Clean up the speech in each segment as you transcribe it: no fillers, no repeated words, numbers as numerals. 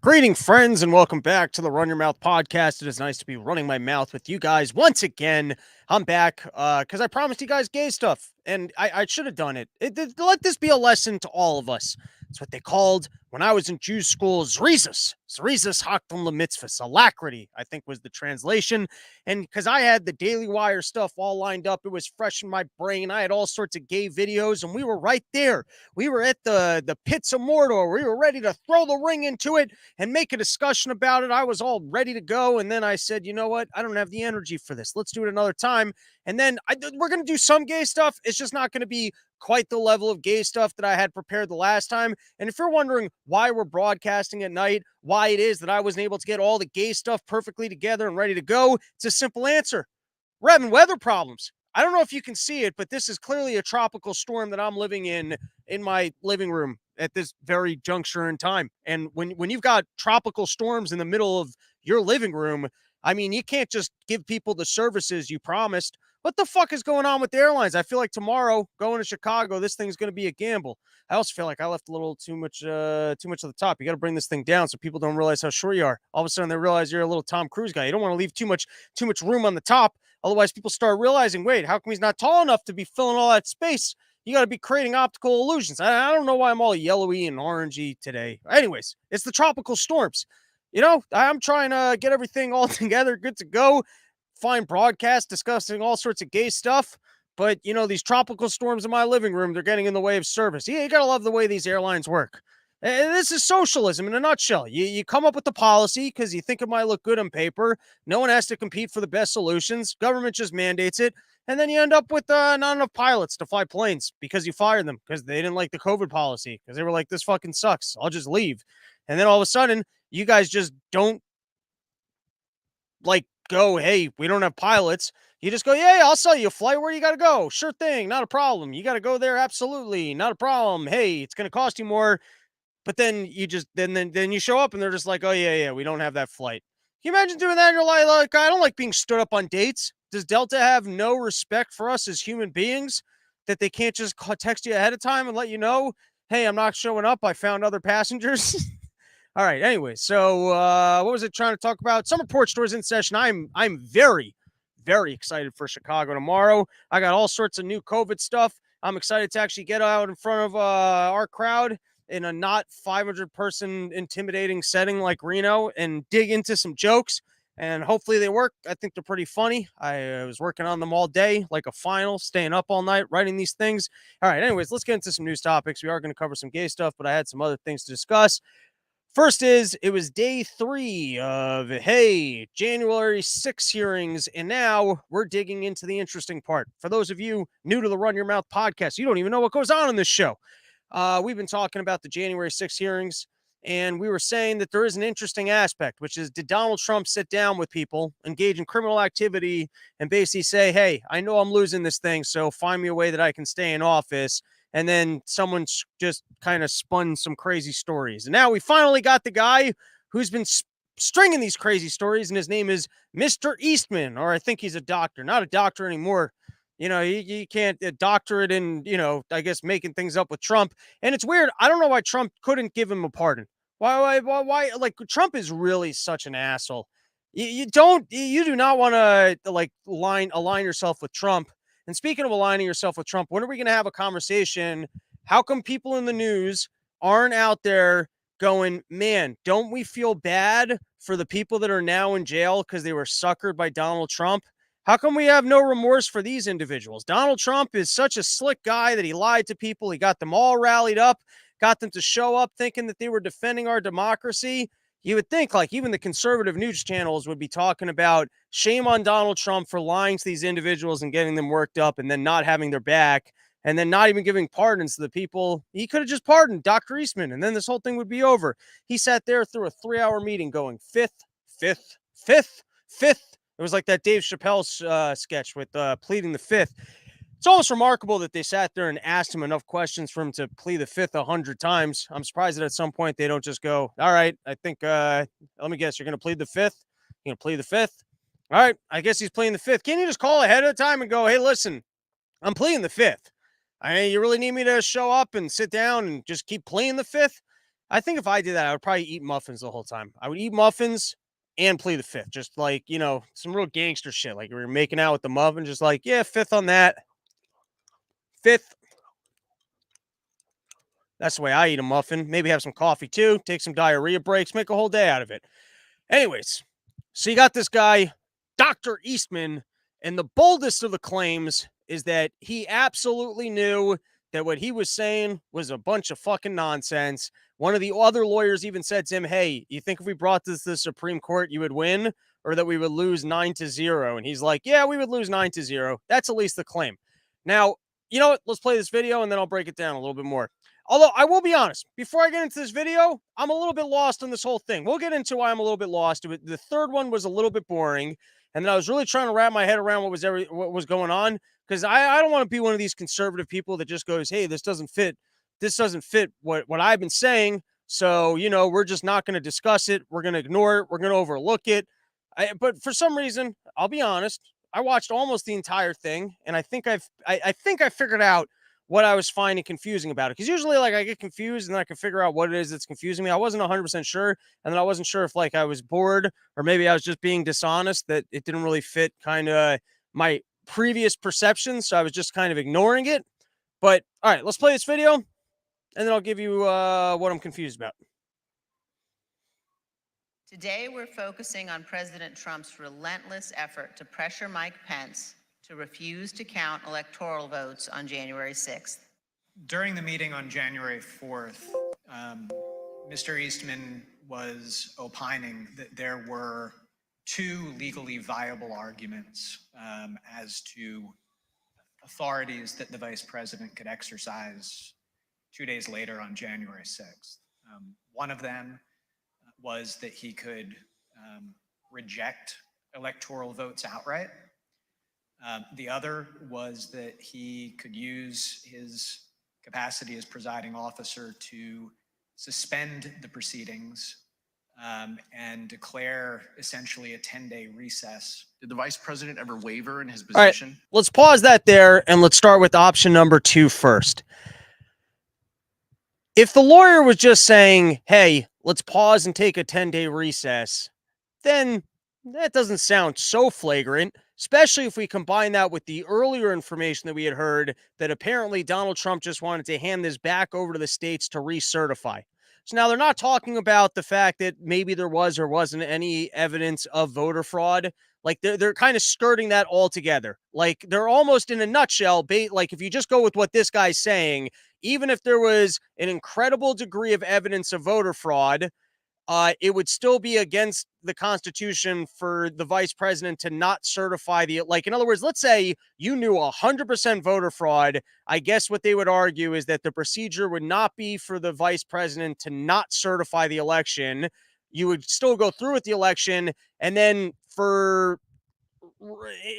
Greeting, friends, and welcome back to the Run Your Mouth podcast. It is nice to be running my mouth with you guys once again. I'm back because I promised you guys gay stuff, and I should have done it. Let this be a lesson to all of us. It's what they called when I was in Jew school Zrizus. Zrizus Haktum Lemitzvahs. Alacrity, I think was the translation. And because I had the Daily Wire stuff all lined up, it was fresh in my brain. I had all sorts of gay videos, and we were right there. We were at the pits of Mordor. We were ready to throw the ring into it and make a discussion about it. I was all ready to go. And then I said, you know what? I don't have the energy for this. Let's do it another time. And then we're going to do some gay stuff. It's just not going to be quite the level of gay stuff that I had prepared the last time. And if you're wondering why we're broadcasting at night, why it is that I wasn't able to get all the gay stuff perfectly together and ready to go, it's a simple answer. We're having weather problems. I don't know if you can see it, but this is clearly a tropical storm that I'm living in my living room at this very juncture in time. And when you've got tropical storms in the middle of your living room, I mean, you can't just give people the services you promised. What the fuck is going on with the airlines? I feel like tomorrow going to Chicago, this thing's going to be a gamble. I also feel like I left a little too much at the top. You got to bring this thing down so people don't realize how short you are. All of a sudden they realize you're a little Tom Cruise guy. You don't want to leave too much room on the top. Otherwise, people start realizing, wait, how come he's not tall enough to be filling all that space? You got to be creating optical illusions. I don't know why I'm all yellowy and orangey today. Anyways, it's the tropical storms. You know, I'm trying to get everything all together, good to go. Fine broadcast discussing all sorts of gay stuff. But, you know, these tropical storms in my living room, they're getting in the way of service. Yeah, you got to love the way these airlines work. And this is socialism in a nutshell. You come up with the policy because you think it might look good on paper. No one has to compete for the best solutions. Government just mandates it. And then you end up with not enough pilots to fly planes because you fired them because they didn't like the COVID policy because they were like, this fucking sucks. I'll just leave. And then all of a sudden, you guys just don't like go, hey, we don't have pilots. You just go, yeah, I'll sell you a flight where you got to go. Sure thing. Not a problem. You got to go there. Absolutely. Not a problem. Hey, it's going to cost you more. But then you just then you show up and they're just like, oh yeah, we don't have that flight. Can you imagine doing that in your life? Like, I don't like being stood up on dates. Does Delta have no respect for us as human beings that they can't just text you ahead of time and let you know, hey, I'm not showing up. I found other passengers. All right. Anyway, so what was it trying to talk about? Summer Porch Stores in session. I'm very, very excited for Chicago tomorrow. I got all sorts of new COVID stuff. I'm excited to actually get out in front of our crowd in a not 500 person intimidating setting like Reno and dig into some jokes. And hopefully they work. I think they're pretty funny. I was working on them all day, like a final, staying up all night, writing these things. All right. Anyways, let's get into some news topics. We are going to cover some gay stuff, but I had some other things to discuss. First is, it was day 3 of, hey, January 6 hearings, and now we're digging into the interesting part. For those of you new to the Run Your Mouth podcast, you don't even know what goes on in this show. We've been talking about the January 6 hearings, and we were saying that there is an interesting aspect, which is, did Donald Trump sit down with people, engage in criminal activity, and basically say, hey, I know I'm losing this thing, so find me a way that I can stay in office? And then someone just kind of spun some crazy stories. And now we finally got the guy who's been stringing these crazy stories, and his name is Mr. Eastman, or I think he's a doctor, not a doctor anymore. You know, you can't doctorate in, you know, I guess making things up with Trump. And it's weird. I don't know why Trump couldn't give him a pardon. Why? Like, Trump is really such an asshole. You do not want to like align yourself with Trump. And speaking of aligning yourself with Trump, when are we going to have a conversation? How come people in the news aren't out there going, man, don't we feel bad for the people that are now in jail because they were suckered by Donald Trump? How come we have no remorse for these individuals? Donald Trump is such a slick guy that he lied to people. He got them all rallied up, got them to show up thinking that they were defending our democracy. You would think like even the conservative news channels would be talking about shame on Donald Trump for lying to these individuals and getting them worked up and then not having their back and then not even giving pardons to the people. He could have just pardoned Dr. Eastman and then this whole thing would be over. He sat there through a 3-hour meeting going fifth, fifth, fifth, fifth. It was like that Dave Chappelle sketch with pleading the fifth. It's almost remarkable that they sat there and asked him enough questions for him to plead the fifth 100 times. I'm surprised that at some point they don't just go, all right, I think, let me guess, you're going to plead the fifth? You're going to plead the fifth? All right, I guess he's pleading the fifth. Can you just call ahead of time and go, hey, listen, I'm pleading the fifth. You really need me to show up and sit down and just keep pleading the fifth? I think if I did that, I would probably eat muffins the whole time. I would eat muffins and play the fifth, just like, some real gangster shit. Like we were making out with the muffin, just like, yeah, fifth on that, fifth. That's the way I eat a muffin. Maybe have some coffee too, take some diarrhea breaks, make a whole day out of it. Anyways, so you got this guy, Dr. Eastman, and the boldest of the claims is that he absolutely knew that what he was saying was a bunch of fucking nonsense. One of the other lawyers even said to him, "Hey, you think if we brought this to the Supreme Court, you would win, or that we would lose 9-0?" And he's like, "Yeah, we would lose 9-0. That's at least the claim." Now, you know what? Let's play this video and then I'll break it down a little bit more. Although I will be honest, before I get into this video, I'm a little bit lost on this whole thing. We'll get into why I'm a little bit lost. The third one was a little bit boring, and then I was really trying to wrap my head around what was going on, because I don't want to be one of these conservative people that just goes, "Hey, this doesn't fit. This doesn't fit what I've been saying. So we're just not going to discuss it. We're going to ignore it. We're going to overlook it." But for some reason, I'll be honest, I watched almost the entire thing, and I think I figured out what I was finding confusing about it. Because usually, like, I get confused and then I can figure out what it is that's confusing me. I wasn't 100% sure. And then I wasn't sure if, like, I was bored or maybe I was just being dishonest, that it didn't really fit kind of my previous perceptions. So I was just kind of ignoring it. But all right, let's play this video and then I'll give you what I'm confused about. Today, we're focusing on President Trump's relentless effort to pressure Mike Pence to refuse to count electoral votes on January 6th. During the meeting on January 4th, Mr. Eastman was opining that there were two legally viable arguments as to authorities that the vice president could exercise 2 days later on January 6th. One of them was that he could reject electoral votes outright. The other was that he could use his capacity as presiding officer to suspend the proceedings and declare essentially a 10-day recess. Did the vice president ever waver in his position? All right, let's pause that there and let's start with option number 2 first. If the lawyer was just saying, "Hey, let's pause and take a 10-day recess," then that doesn't sound so flagrant, especially if we combine that with the earlier information that we had heard that apparently Donald Trump just wanted to hand this back over to the states to recertify. So now they're not talking about the fact that maybe there was or wasn't any evidence of voter fraud. Like they're kind of skirting that altogether. Like they're almost in a nutshell, like if you just go with what this guy's saying, even if there was an incredible degree of evidence of voter fraud, it would still be against the Constitution for the vice president to not certify like, in other words, let's say you knew 100% voter fraud. I guess what they would argue is that the procedure would not be for the vice president to not certify the election. You would still go through with the election. And then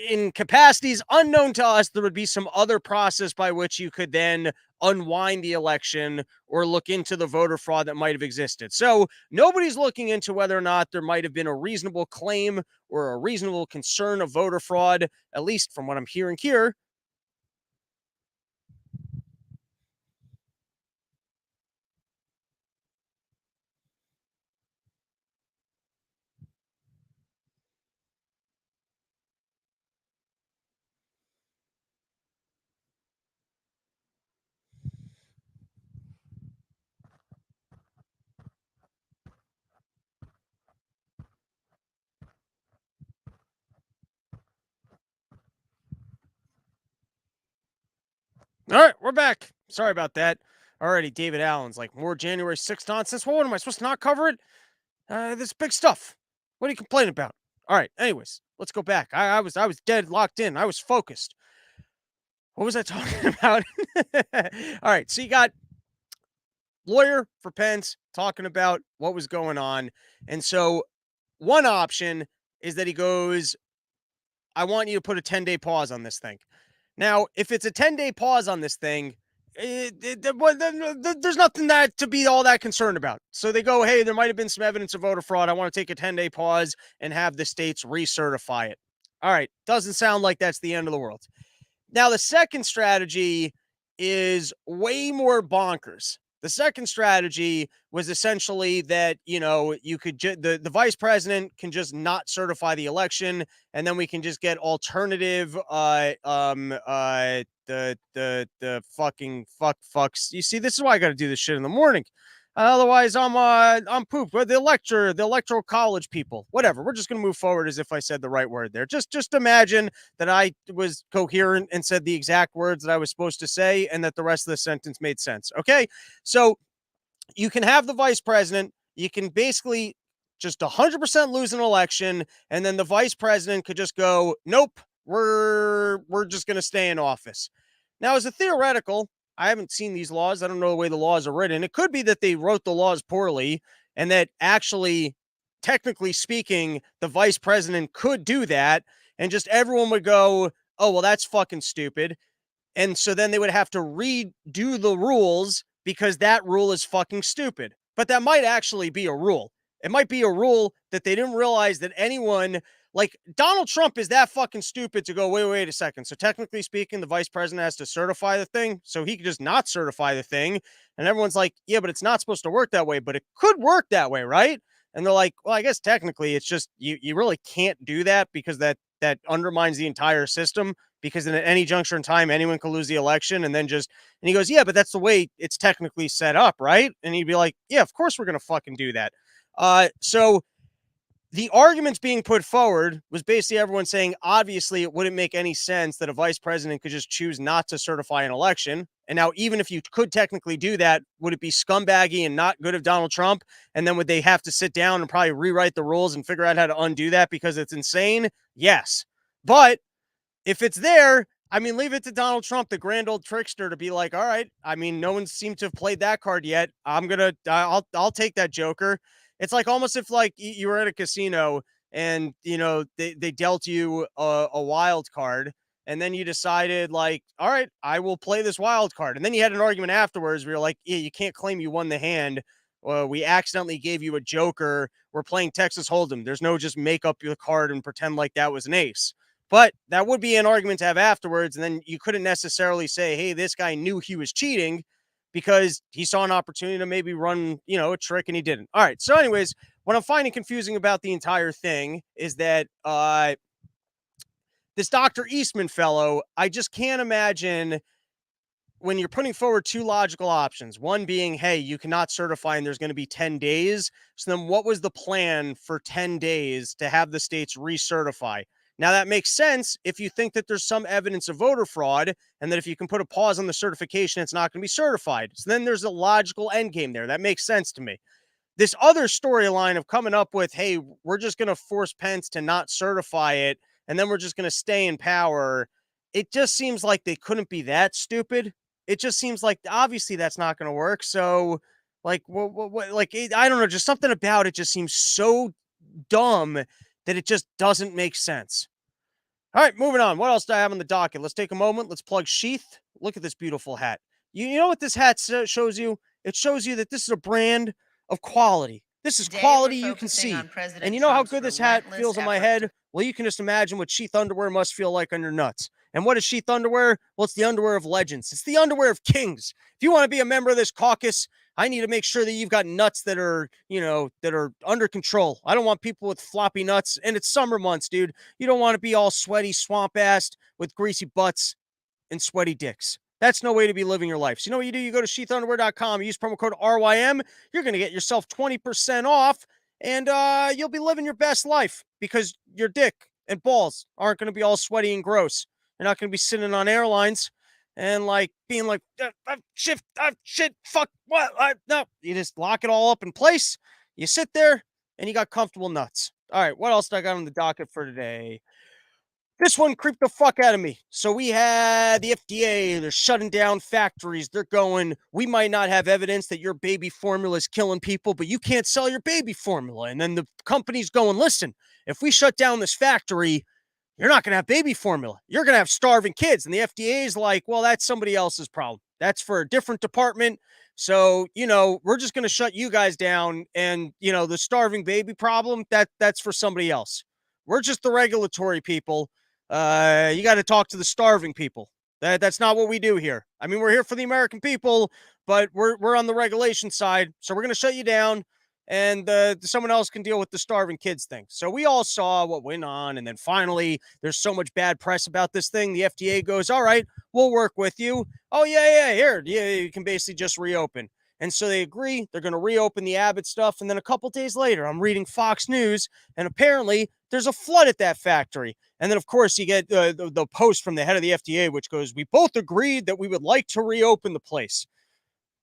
in capacities unknown to us, there would be some other process by which you could then unwind the election or look into the voter fraud that might have existed. So nobody's looking into whether or not there might have been a reasonable claim or a reasonable concern of voter fraud, at least from what I'm hearing here. All right, we're back. Sorry about that. Already, David Allen's like, more January 6th nonsense. Well, what am I supposed to not cover it? This big stuff. What are you complaining about? All right. Anyways, let's go back. I was dead locked in. I was focused. What was I talking about? All right. So you got lawyer for Pence talking about what was going on. And so one option is that he goes, "I want you to put a 10-day pause on this thing." Now, if it's a 10-day pause on this thing, there's nothing that to be all that concerned about. So they go, "Hey, there might have been some evidence of voter fraud. I want to take a 10-day pause and have the states recertify it." All right. Doesn't sound like that's the end of the world. Now, the second strategy is way more bonkers. The second strategy was essentially that, you could the vice president can just not certify the election, and then we can just get alternative the fucking fucks. You see, this is why I got to do this shit in the morning. Otherwise, I'm pooped. But the electoral college people, whatever. We're just gonna move forward as if I said the right word there. Just imagine that I was coherent and said the exact words that I was supposed to say, and that the rest of the sentence made sense. Okay, so you can have the vice president. You can basically just 100% lose an election, and then the vice president could just go, "Nope, we're just gonna stay in office." Now, as a theoretical, I haven't seen these laws. I don't know the way the laws are written. It could be that they wrote the laws poorly and that actually, technically speaking, the vice president could do that and just everyone would go, oh, well, that's fucking stupid. And so then they would have to redo the rules because that rule is fucking stupid. But that might actually be a rule. It might be a rule that they didn't realize that anyone like Donald Trump is that fucking stupid to go, wait a second. So technically speaking, the vice president has to certify the thing. So he could just not certify the thing. And everyone's like, yeah, but it's not supposed to work that way, but it could work that way, right? And they're like, well, I guess technically it's just you really can't do that because that undermines the entire system because at any juncture in time, anyone could lose the election and he goes, yeah, but that's the way it's technically set up, right? And he'd be like, yeah, of course we're going to fucking do that. So the arguments being put forward was basically everyone saying, obviously, it wouldn't make any sense that a vice president could just choose not to certify an election. And now, even if you could technically do that, would it be scumbaggy and not good of Donald Trump? And then would they have to sit down and probably rewrite the rules and figure out how to undo that because it's insane? Yes. But if it's there, I mean, leave it to Donald Trump, the grand old trickster, to be like, all right, I mean, no one seemed to have played that card yet. I'll take that Joker. It's like almost if like you were at a casino and, they dealt you a wild card and then you decided like, all right, I will play this wild card. And then you had an argument afterwards where you're like, yeah, you can't claim you won the hand. We accidentally gave you a Joker. We're playing Texas Hold'em. There's no just make up your card and pretend like that was an ace. But that would be an argument to have afterwards. And then you couldn't necessarily say, hey, this guy knew he was cheating because he saw an opportunity to maybe run, a trick and he didn't. All right. So anyways, what I'm finding confusing about the entire thing is that this Dr. Eastman fellow, I just can't imagine when you're putting forward two logical options, one being, hey, you cannot certify and there's going to be 10 days. So then what was the plan for 10 days to have the states recertify? Now, that makes sense if you think that there's some evidence of voter fraud and that if you can put a pause on the certification, it's not going to be certified. So then there's a logical end game there. That makes sense to me. This other storyline of coming up with, hey, we're just going to force Pence to not certify it, and then we're just going to stay in power. It just seems like they couldn't be that stupid. It just seems like obviously that's not going to work. So, like, I don't know, just something about it just seems so dumb that it just doesn't make sense. All right, moving on. What else do I have on the docket? Let's take a moment. Let's plug Sheath. Look at this beautiful hat. You know what this hat shows you? It shows you that this is a brand of quality. This is quality you can see. And you know how good this hat feels on my head? Well, you can just imagine what Sheath underwear must feel like on your nuts. And what is Sheath underwear? Well, it's the underwear of legends. It's the underwear of kings. If you want to be a member of this caucus, I need to make sure that you've got nuts that are, that are under control. I don't want people with floppy nuts. And it's summer months, dude. You don't want to be all sweaty, swamp-assed with greasy butts and sweaty dicks. That's no way to be living your life. So you know what you do? You go to sheathunderwear.com, use promo code RYM. You're going to get yourself 20% off, and you'll be living your best life because your dick and balls aren't going to be all sweaty and gross. You're not going to be sitting on airlines and like being like, shit, fuck, what? No, you just lock it all up in place. You sit there and you got comfortable nuts. All right, what else do I got on the docket for today? This one creeped the fuck out of me. So we had the FDA, they're shutting down factories. They're going, we might not have evidence that your baby formula is killing people, but you can't sell your baby formula. And then the company's going, listen, if we shut down this factory, you're not going to have baby formula. You're going to have starving kids. And the FDA is like, well, that's somebody else's problem. That's for a different department. So, we're just going to shut you guys down. And, the starving baby problem, that's for somebody else. We're just the regulatory people. You got to talk to the starving people. That's not what we do here. I mean, we're here for the American people, but we're on the regulation side, so we're going to shut you down, and someone else can deal with the starving kids thing. So we all saw what went on, and then finally, there's so much bad press about this thing. The FDA goes, "All right, we'll work with you." Oh yeah, here, yeah, you can basically just reopen. And so they agree. They're going to reopen the Abbott stuff, and then a couple days later, I'm reading Fox News, and apparently there's a flood at that factory. And then, of course, you get the post from the head of the FDA, which goes, "We both agreed that we would like to reopen the place."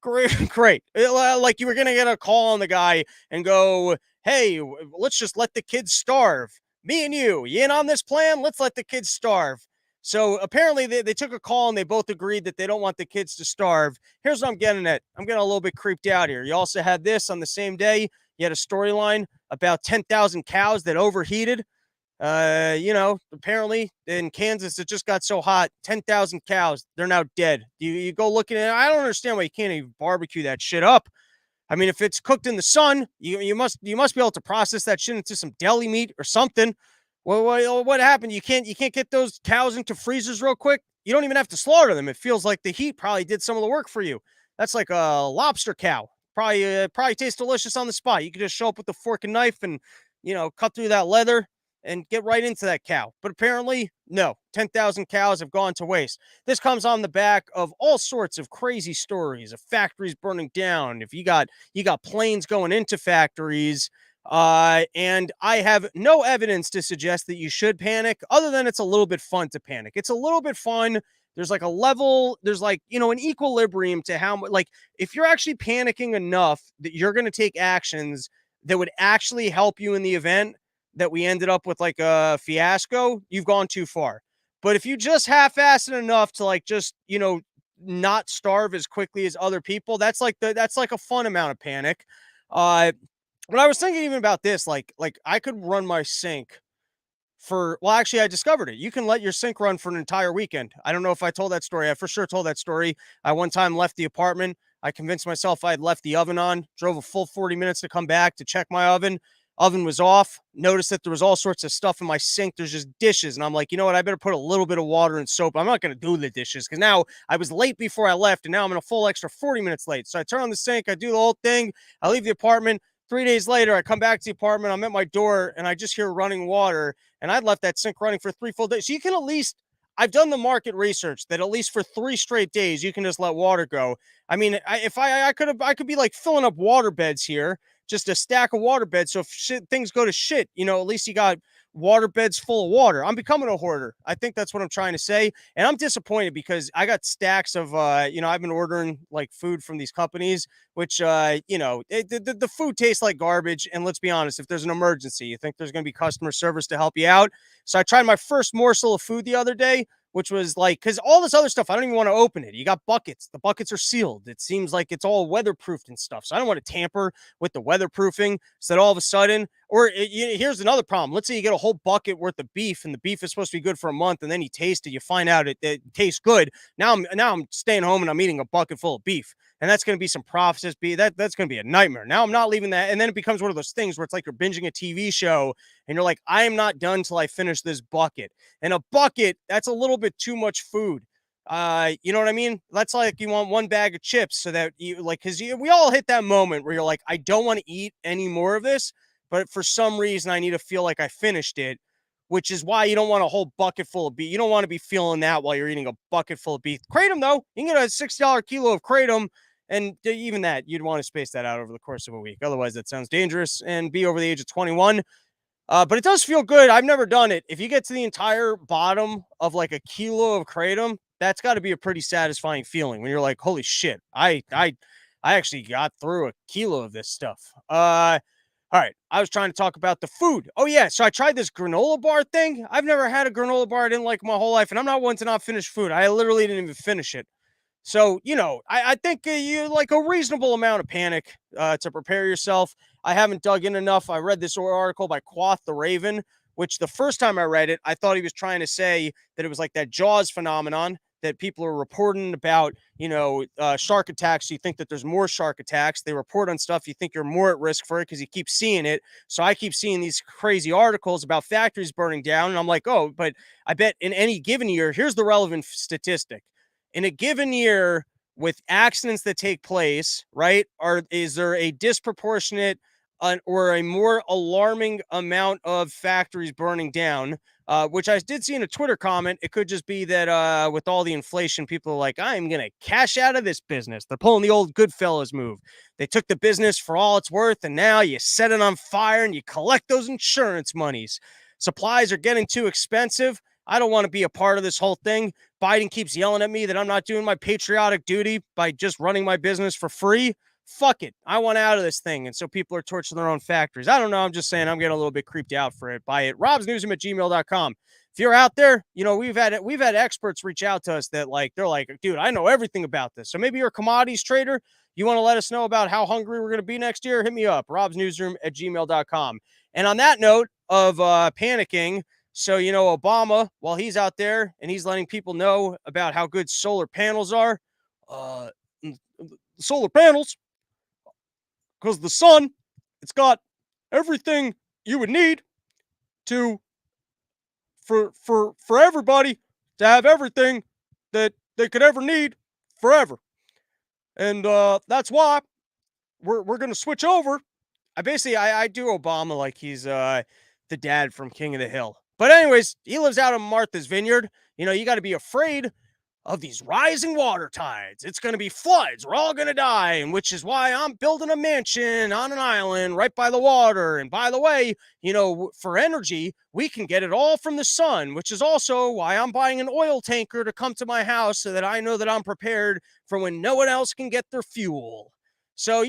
Great, great. Like you were going to get a call on the guy and go, "Hey, let's just let the kids starve. Me and you in on this plan? Let's let the kids starve." So apparently they took a call and they both agreed that they don't want the kids to starve. Here's what I'm getting at. I'm getting a little bit creeped out here. You also had this on the same day. You had a storyline about 10,000 cows that overheated. Apparently in Kansas, it just got so hot. 10,000 cows, they're now dead. You go looking at it. I don't understand why you can't even barbecue that shit up. I mean, if it's cooked in the sun, you must be able to process that shit into some deli meat or something. Well, what happened? You can't get those cows into freezers real quick. You don't even have to slaughter them. It feels like the heat probably did some of the work for you. That's like a lobster cow. Probably tastes delicious on the spot. You could just show up with a fork and knife and cut through that leather and get right into that cow. But apparently, no, 10,000 cows have gone to waste. This comes on the back of all sorts of crazy stories of factories burning down. If you got planes going into factories, and I have no evidence to suggest that you should panic, other than it's a little bit fun to panic. It's a little bit fun. There's like a level, there's like, an equilibrium to how much, like, if you're actually panicking enough that you're going to take actions that would actually help you in the event that we ended up with like a fiasco, you've gone too far. But if you just half-ass it enough to like just, not starve as quickly as other people, that's like a fun amount of panic. But I was thinking even about this, like I could run my sink actually I discovered it. You can let your sink run for an entire weekend. I don't know if I told that story. I for sure told that story. I one time left the apartment. I convinced myself I had left the oven on, drove a full 40 minutes to come back to check my oven. Oven was off. Noticed that there was all sorts of stuff in my sink. There's just dishes. And I'm like, you know what? I better put a little bit of water and soap. I'm not going to do the dishes because now I was late before I left and now I'm in a full extra 40 minutes late. So I turn on the sink. I do the whole thing. I leave the apartment. 3 days later, I come back to the apartment. I'm at my door and I just hear running water. And I'd left that sink running for 3 full days. So you can at least, I've done the market research that at least for 3 straight days, you can just let water go. I mean, I could be like filling up water beds here, just a stack of water beds. So if things go to shit, at least you got water beds full of water. I'm becoming a hoarder. I think that's what I'm trying to say. And I'm disappointed because I got stacks of, I've been ordering like food from these companies, which, the food tastes like garbage. And let's be honest, if there's an emergency, you think there's going to be customer service to help you out. So I tried my first morsel of food the other day, which was like, because all this other stuff, I don't even want to open it. You got buckets. The buckets are sealed. It seems like it's all weatherproofed and stuff. So I don't want to tamper with the weatherproofing so that all of a sudden, here's another problem. Let's say you get a whole bucket worth of beef and the beef is supposed to be good for a month. And then you taste it. You find out it tastes good. Now I'm staying home and I'm eating a bucket full of beef. And that's going to be some processed beef. That's going to be a nightmare. Now I'm not leaving that. And then it becomes one of those things where it's like you're binging a TV show and you're like, I am not done till I finish this bucket. And a bucket, that's a little bit too much food. You know what I mean? That's like you want one bag of chips so that you like, because we all hit that moment where you're like, I don't want to eat any more of this, but for some reason I need to feel like I finished it, which is why you don't want a whole bucket full of beef. You don't want to be feeling that while you're eating a bucket full of beef. Kratom, though, you can get a $6 kilo of Kratom. And even that, you'd want to space that out over the course of a week. Otherwise, that sounds dangerous and be over the age of 21. But it does feel good. I've never done it. If you get to the entire bottom of like a kilo of Kratom, that's got to be a pretty satisfying feeling when you're like, holy shit, I actually got through a kilo of this stuff. All right. I was trying to talk about the food. Oh, yeah. So I tried this granola bar thing. I've never had a granola bar I didn't like my whole life. And I'm not one to not finish food. I literally didn't even finish it. So, I think you like a reasonable amount of panic to prepare yourself. I haven't dug in enough. I read this article by Quoth the Raven, which the first time I read it, I thought he was trying to say that it was like that Jaws phenomenon that people are reporting about, shark attacks. You think that there's more shark attacks. They report on stuff. You think you're more at risk for it because you keep seeing it. So I keep seeing these crazy articles about factories burning down. And I'm like, oh, but I bet in any given year, here's the relevant statistic. in a given year with accidents that take place, right? Is there a disproportionate or a more alarming amount of factories burning down? Which I did see in a Twitter comment. It could just be that with all the inflation, people are like, I'm going to cash out of this business. They're pulling the old Goodfellas move. They took the business for all it's worth, and now you set it on fire and you collect those insurance monies. Supplies are getting too expensive. I don't want to be a part of this whole thing. Biden keeps yelling at me that I'm not doing my patriotic duty by just running my business for free. Fuck it. I want out of this thing. And so people are torching their own factories. I don't know. I'm just saying I'm getting a little bit creeped out for it by it. robsnewsroom@gmail.com. If you're out there, we've had experts reach out to us that they're like, dude, I know everything about this. So maybe you're a commodities trader. You want to let us know about how hungry we're going to be next year? Hit me up, robsnewsroom@gmail.com. And on that note of panicking, so, Obama, while he's out there and he's letting people know about how good solar panels are, solar panels, because the sun, it's got everything you would need for everybody to have everything that they could ever need forever. And that's why we're going to switch over. I do Obama like he's the dad from King of the Hill. But anyways, he lives out in Martha's Vineyard. You got to be afraid of these rising water tides. It's going to be floods. We're all going to die, and which is why I'm building a mansion on an island right by the water. And by the way, for energy, we can get it all from the sun, which is also why I'm buying an oil tanker to come to my house so that I know that I'm prepared for when no one else can get their fuel. So,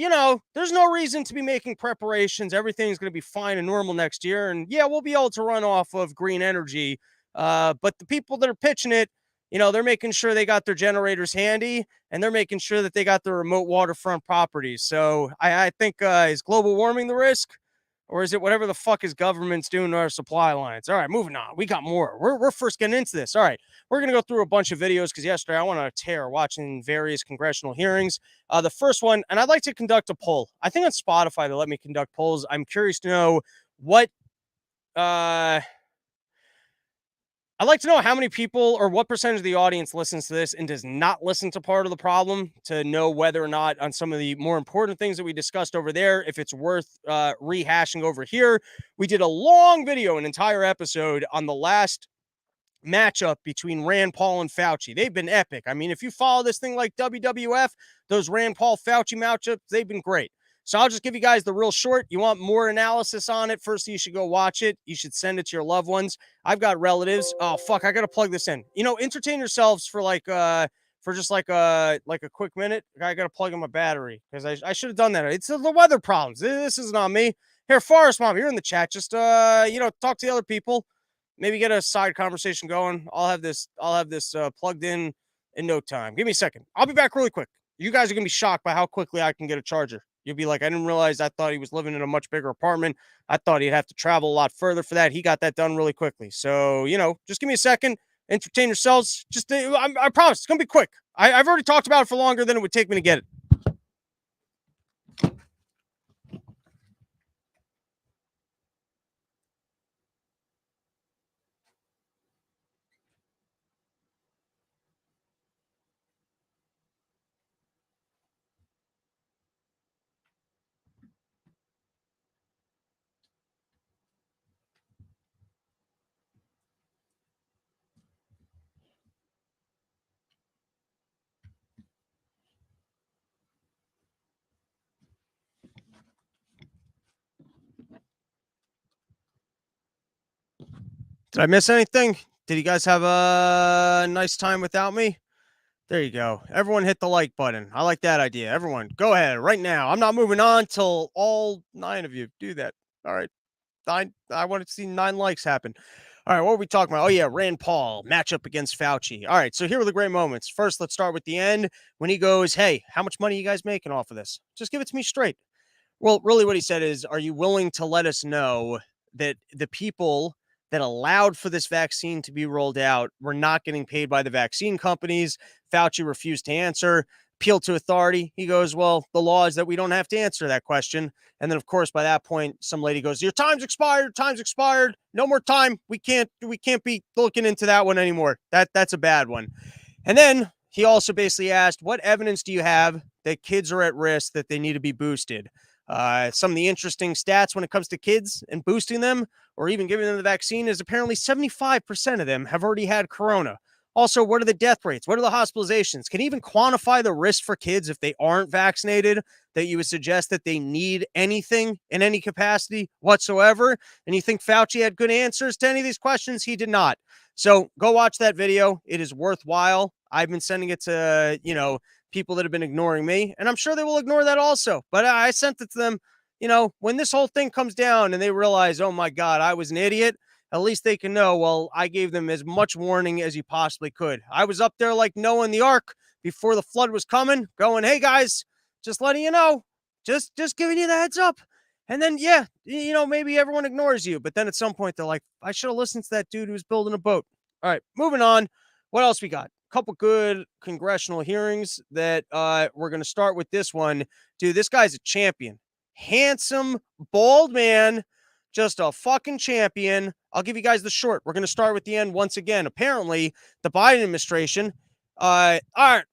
there's no reason to be making preparations. Everything's going to be fine and normal next year. And yeah, we'll be able to run off of green energy. But the people that are pitching it, they're making sure they got their generators handy, and they're making sure that they got their remote waterfront properties. So I think, is global warming the risk? Or is it whatever the fuck is government's doing to our supply lines? All right, moving on. We got more. We're first getting into this. All right, we're going to go through a bunch of videos because yesterday I went on a tear watching various congressional hearings. The first one, and I'd like to conduct a poll. I think on Spotify they let me conduct polls. I'm curious to know what I'd like to know how many people or what percentage of the audience listens to this and does not listen to Part of the Problem, to know whether or not on some of the more important things that we discussed over there, if it's worth rehashing over here. We did a long video, an entire episode on the last matchup between Rand Paul and Fauci. They've been epic. I mean, if you follow this thing like WWF, those Rand Paul Fauci matchups, they've been great. So I'll just give you guys the real short. You want more analysis on it? First, you should go watch it. You should send it to your loved ones. I've got relatives. Oh, fuck. I got to plug this in. Entertain yourselves for just a quick minute. I got to plug in my battery because I should have done that. It's the weather problems. This isn't on me. Here, Forest Mom, you're in the chat. Just, talk to the other people. Maybe get a side conversation going. I'll have this plugged in no time. Give me a second. I'll be back really quick. You guys are going to be shocked by how quickly I can get a charger. You'll be like, I didn't realize. I thought he was living in a much bigger apartment. I thought he'd have to travel a lot further for that. He got that done really quickly. So, just give me a second. Entertain yourselves. Just, I promise, it's going to be quick. I've already talked about it for longer than it would take me to get it. Did I miss anything? Did you guys have a nice time without me? There you go. Everyone hit the like button. I like that idea. Everyone, go ahead right now. I'm not moving on till all 9 of you do that. All right. I want to see 9 likes happen. All right, what are we talking about? Oh, yeah, Rand Paul, matchup against Fauci. All right, so here are the great moments. First, let's start with the end when he goes, hey, how much money are you guys making off of this? Just give it to me straight. Well, really what he said is, are you willing to let us know that the people that allowed for this vaccine to be rolled out were not getting paid by the vaccine companies? Fauci refused to answer, appealed to authority. He goes, well, the law is that we don't have to answer that question. And then, of course, by that point, some lady goes, your time's expired. No more time. We can't be looking into that one anymore. That's a bad one. And then he also basically asked, what evidence do you have that kids are at risk, that they need to be boosted? Some of the interesting stats when it comes to kids and boosting them or even giving them the vaccine is apparently 75% of them have already had corona. Also, what are the death rates? What are the hospitalizations? Can you even quantify the risk for kids if they aren't vaccinated, that you would suggest that they need anything in any capacity whatsoever? And you think Fauci had good answers to any of these questions? He did not. So go watch that video. It is worthwhile. I've been sending it to, people that have been ignoring me, and I'm sure they will ignore that also. But I sent it to them, when this whole thing comes down and they realize, oh my God, I was an idiot, at least they can know, well, I gave them as much warning as you possibly could. I was up there like Noah in the ark before the flood was coming, going, hey guys, just letting you know, just giving you the heads up. And then, yeah, maybe everyone ignores you. But then at some point, they're like, I should have listened to that dude who was building a boat. All right, moving on. What else we got? Couple good congressional hearings that we're going to start with this one. Dude, this guy's a champion. Handsome, bald man, just a fucking champion. I'll give you guys the short. We're going to start with the end once again. Apparently, the Biden administration, all right,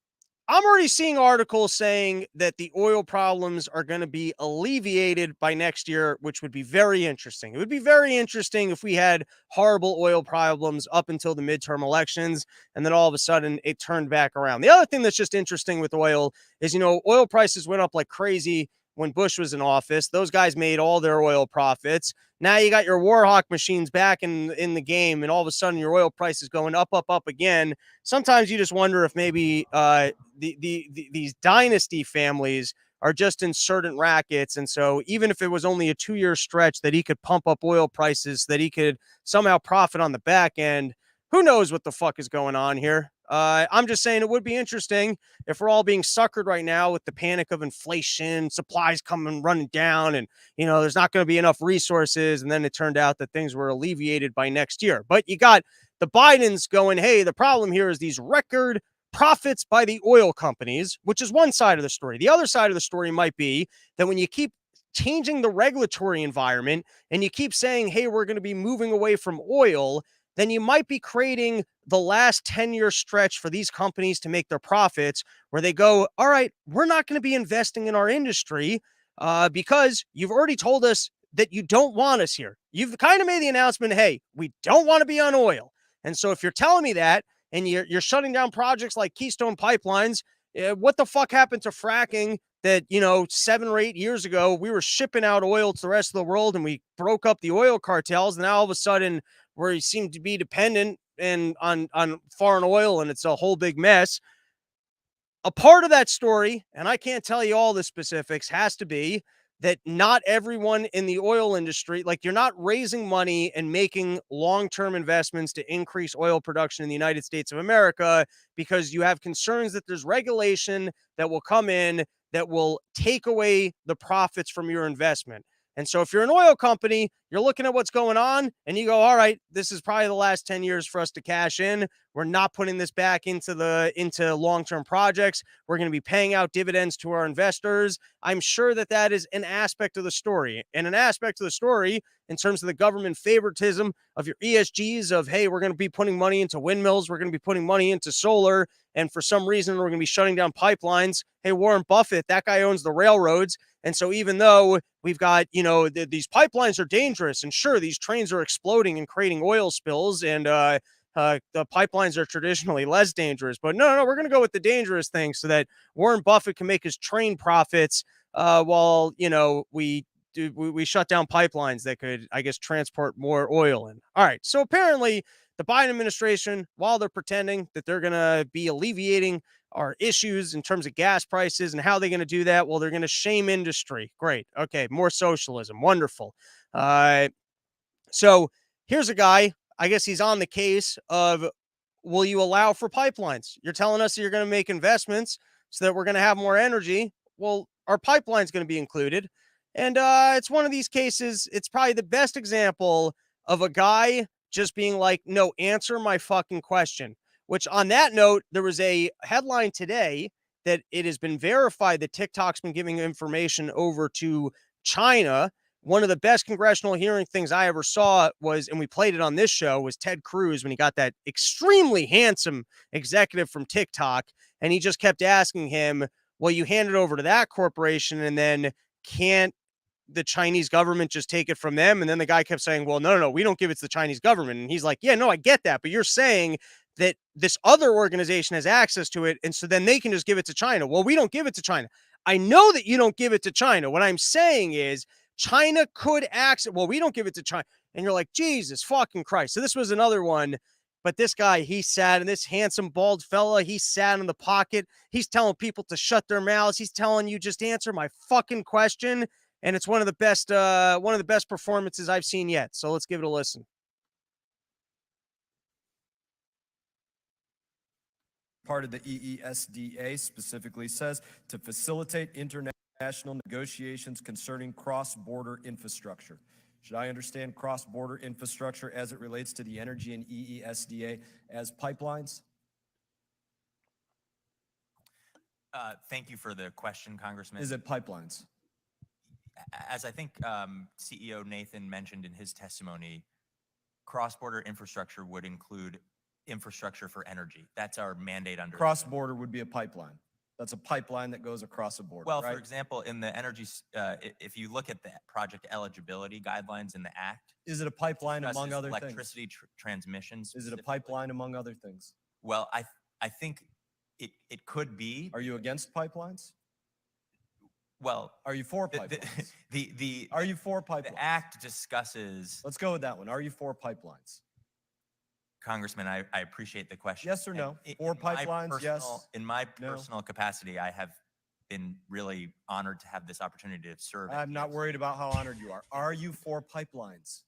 I'm already seeing articles saying that the oil problems are going to be alleviated by next year, which would be very interesting. It would be very interesting if we had horrible oil problems up until the midterm elections, and then all of a sudden it turned back around. The other thing that's just interesting with oil is, oil prices went up like crazy when Bush was in office. Those guys made all their oil profits. Now you got your Warhawk machines back in the game, and all of a sudden your oil price is going up again. Sometimes you just wonder if maybe these dynasty families are just insurgent rackets. And so even if it was only a 2-year stretch that he could pump up oil prices, so that he could somehow profit on the back end, who knows what the fuck is going on here? I'm just saying it would be interesting if we're all being suckered right now with the panic of inflation, supplies coming running down, and there's not going to be enough resources. And then it turned out that things were alleviated by next year. But you got the Bidens going, hey, the problem here is these record profits by the oil companies, which is one side of the story. The other side of the story might be that when you keep changing the regulatory environment and you keep saying, hey, we're going to be moving away from oil, then you might be creating the last 10-year stretch for these companies to make their profits, where they go, all right, we're not going to be investing in our industry because you've already told us that you don't want us here. You've kind of made the announcement, hey, we don't want to be on oil. And so if you're telling me that, and you're shutting down projects like Keystone Pipelines, what the fuck happened to fracking that, 7 or 8 years ago, we were shipping out oil to the rest of the world and we broke up the oil cartels. And now all of a sudden we seem to be dependent on foreign oil, and it's a whole big mess. A part of that story, and I can't tell you all the specifics, has to be that not everyone in the oil industry, like, you're not raising money and making long-term investments to increase oil production in the United States of America because you have concerns that there's regulation that will come in that will take away the profits from your investment. And so if you're an oil company, you're looking at what's going on and you go, all right, this is probably the last 10 years for us to cash in. We're not putting this back into long-term projects. We're going to be paying out dividends to our investors. I'm sure that is an aspect of the story, and an aspect of the story in terms of the government favoritism of your ESGs of, hey, we're going to be putting money into windmills. We're going to be putting money into solar. And for some reason, we're going to be shutting down pipelines. Hey, Warren Buffett, that guy owns the railroads. And so even though we've got, these pipelines are dangerous, and sure, these trains are exploding and creating oil spills, and the pipelines are traditionally less dangerous. But no, we're going to go with the dangerous thing so that Warren Buffett can make his train profits while, we shut down pipelines that could, I guess, transport more oil in. All right. So apparently the Biden administration, while they're pretending that they're going to be alleviating our issues in terms of gas prices, and how they're going to do that, well, they're going to shame industry. Great. Okay. More socialism. Wonderful. So here's a guy, I guess he's on the case of, will you allow for pipelines? You're telling us that you're going to make investments so that we're going to have more energy. Well, our pipeline's going to be included. And it's one of these cases, it's probably the best example of a guy just being like, no, answer my fucking question. Which, on that note, there was a headline today that it has been verified that TikTok's been giving information over to China. One of the best congressional hearing things I ever saw was, and we played it on this show, was Ted Cruz when he got that extremely handsome executive from TikTok. And he just kept asking him, well, you hand it over to that corporation, and then can't the Chinese government just take it from them? And then the guy kept saying, well, no, we don't give it to the Chinese government. And he's like, yeah, no, I get that. But you're saying that this other organization has access to it. And so then they can just give it to China. Well, we don't give it to China. I know that you don't give it to China. What I'm saying is China could access. Well, we don't give it to China. And you're like, Jesus fucking Christ. So this was another one. But this guy, he sat, and this handsome bald fella, he sat in the pocket. He's telling people to shut their mouths. He's telling you, just answer my fucking question. And it's one of the best performances I've seen yet. So let's give it a listen. Part of the EESDA specifically says to facilitate international negotiations concerning cross-border infrastructure. Should I understand cross-border infrastructure as it relates to the energy and EESDA as pipelines? Thank you for the question, Congressman. Is it pipelines? As I think CEO Nathan mentioned in his testimony, cross-border infrastructure would include infrastructure for energy. That's our mandate under Cross-border would be a pipeline. That's a pipeline that goes across a border. Well, right? for example, in the energy, if you look at the project eligibility guidelines in the Act, is it a pipeline among other electricity things? Transmission. Is it a pipeline among other things? Well, I think it could be. Are you against pipelines? Well, are you for pipelines? Are you for pipelines? The Act discusses. Let's go with that one. Are you for pipelines? Congressman, I appreciate the question. Yes or no? For pipelines, yes. In my personal capacity, I have been really honored to have this opportunity to serve. I'm not worried about how honored you are. Are you for pipelines?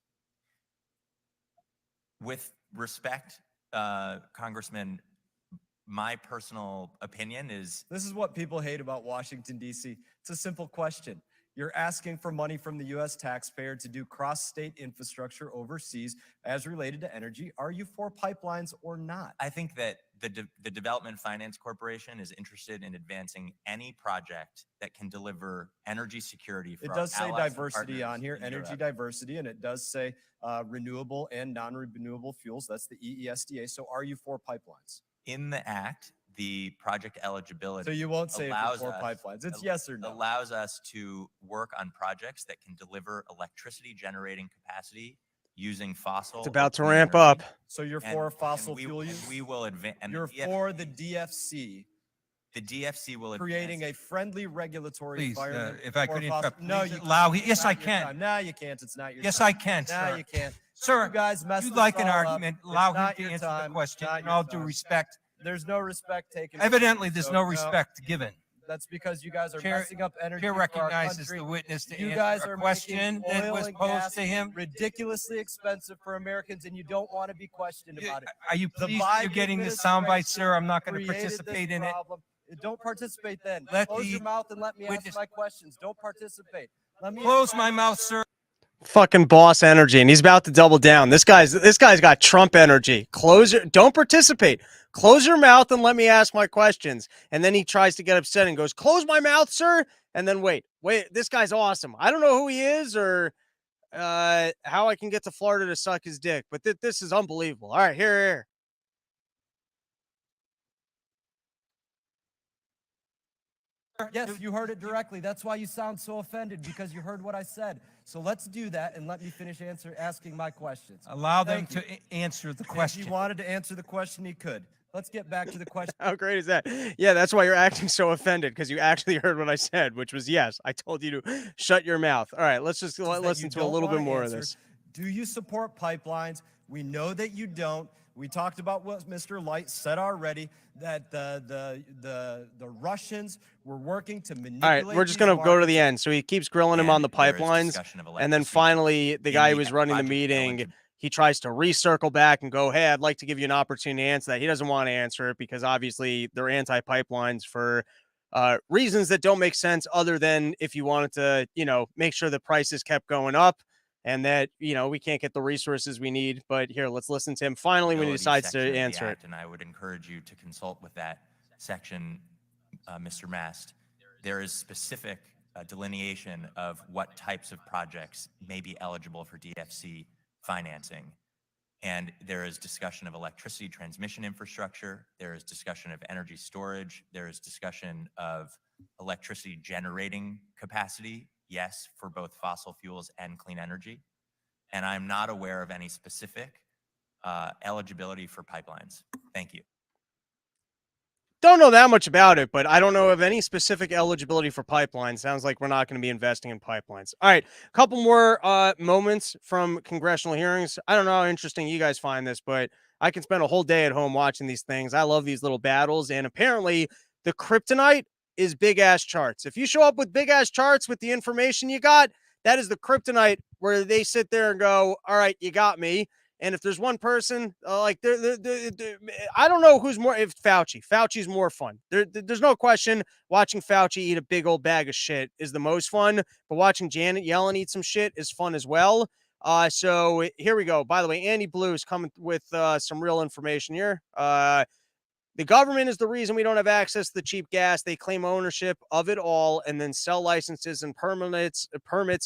With respect, Congressman, my personal opinion is... This is what people hate about Washington, D.C. It's a simple question. You're asking for money from the U.S. taxpayer to do cross-state infrastructure overseas as related to energy. Are you for pipelines or not? I think that the Development Finance Corporation is interested in advancing any project that can deliver energy security for it our does say allies and diversity on here, in energy Europe. diversity, and it does say renewable and non-renewable fuels. That's the EESDA. So are you for pipelines? In the Act, the project eligibility. So you won't say if you're for pipelines. It's yes or no. Allows us to work on projects that can deliver electricity generating capacity using fossil. It's about to ramp up. So you're for fossil fuel use? We will advance. You're for the DFC. The DFC will creating a friendly regulatory environment. If I could interrupt, no, you allow. Yes, I can. No, you can't. It's not your. Yes, time. I can. No, Sir. you can't. Sir, you guys messed you'd this like an all argument? up. Allow It's him not to your answer time. the question. Not In your all due time. respect, there's no respect taken. evidently there's So, no respect given. That's because you guys are Chair- messing up energy. Chair for our recognizes country. the witness to You answer guys a are question making that oil was and posed gas to him. ridiculously expensive for Americans, and you don't want to be questioned about it. Are you The pleased that you're Biden getting this soundbite, sir? I'm not going to created participate this in it. problem. Don't participate then. Let Close the your mouth and let me ask witness- my questions. Don't participate. Let me Close my mouth, sir. Fucking boss energy, and he's about to double down. This guy's got Trump energy. Don't participate. Close your mouth and let me ask my questions. And then he tries to get upset and goes, "Close my mouth, sir." And then wait. This guy's awesome. I don't know who he is or how I can get to Florida to suck his dick, but this is unbelievable. All right, here. Yes, you heard it directly. That's why you sound so offended, because you heard what I said. So let's do that and let me finish asking my questions. Allow them Thank you. to answer the If question. he wanted to answer the question, he could. Let's get back to the question. How great is that? Yeah, that's why you're acting so offended, because you actually heard what I said, which was yes. I told you to shut your mouth. All right, let's just listen to a little bit more of this. Do you support pipelines? We know that you don't. We talked about what Mr. Light said already, that the Russians were working to manipulate. All right, we're just going to go to the end. So he keeps grilling him on the pipelines. And then finally, the guy who was running the meeting, he tries to recircle back and go, hey, I'd like to give you an opportunity to answer that. He doesn't want to answer it because obviously they're anti-pipelines for reasons that don't make sense, other than if you wanted to, make sure the prices kept going up and that, we can't get the resources we need. But here, let's listen to him finally when he decides to answer it. And I would encourage you to consult with that section, Mr. Mast. There is specific delineation of what types of projects may be eligible for DFC financing. And there is discussion of electricity transmission infrastructure. There is discussion of energy storage. There is discussion of electricity generating capacity, yes, for both fossil fuels and clean energy. And I'm not aware of any specific eligibility for pipelines. Thank you. Don't know that much about it, but I don't know of any specific eligibility for pipelines. Sounds like we're not going to be investing in pipelines. All right, a couple more moments from congressional hearings. I don't know how interesting you guys find this, but I can spend a whole day at home watching these things. I love these little battles, and apparently the kryptonite is big-ass charts. If you show up with big-ass charts with the information you got, that is the kryptonite where they sit there and go, all right, you got me. And if there's one person, like, I don't know who's more, if Fauci's more fun. There's no question watching Fauci eat a big old bag of shit is the most fun, but watching Janet Yellen eat some shit is fun as well. So here we go. By the way, Andy Blue is coming with some real information here. The government is the reason we don't have access to the cheap gas. They claim ownership of it all and then sell licenses and permits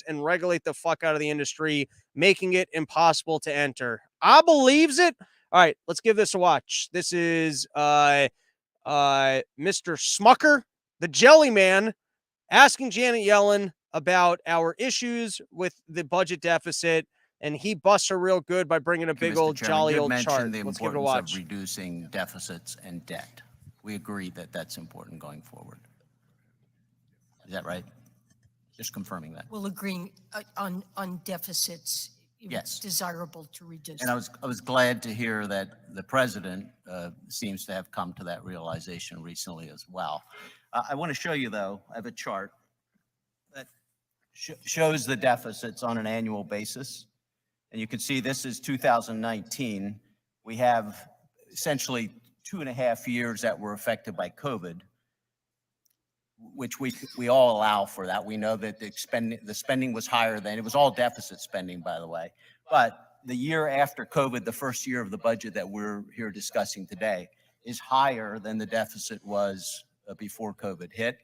and regulate the fuck out of the industry, making it impossible to enter. I believes it. All right, let's give this a watch. This is Mr. Smucker, the Jelly Man, asking Janet Yellen about our issues with the budget deficit. And he busts her real good by bringing a big old jolly old chart. The Let's give it a importance watch. of reducing deficits and debt. We agree that that's important going forward. Is that right? Just confirming that. Well, agreeing on deficits, Yes. it's desirable to reduce. And I was glad to hear that the president seems to have come to that realization recently as well. I want to show you, though, I have a chart that shows the deficits on an annual basis. And you can see this is 2019. We have essentially 2.5 years that were affected by COVID, which we all allow for that. We know that the spending was higher than, it was all deficit spending, by the way. But the year after COVID, the first year of the budget that we're here discussing today, is higher than the deficit was before COVID hit.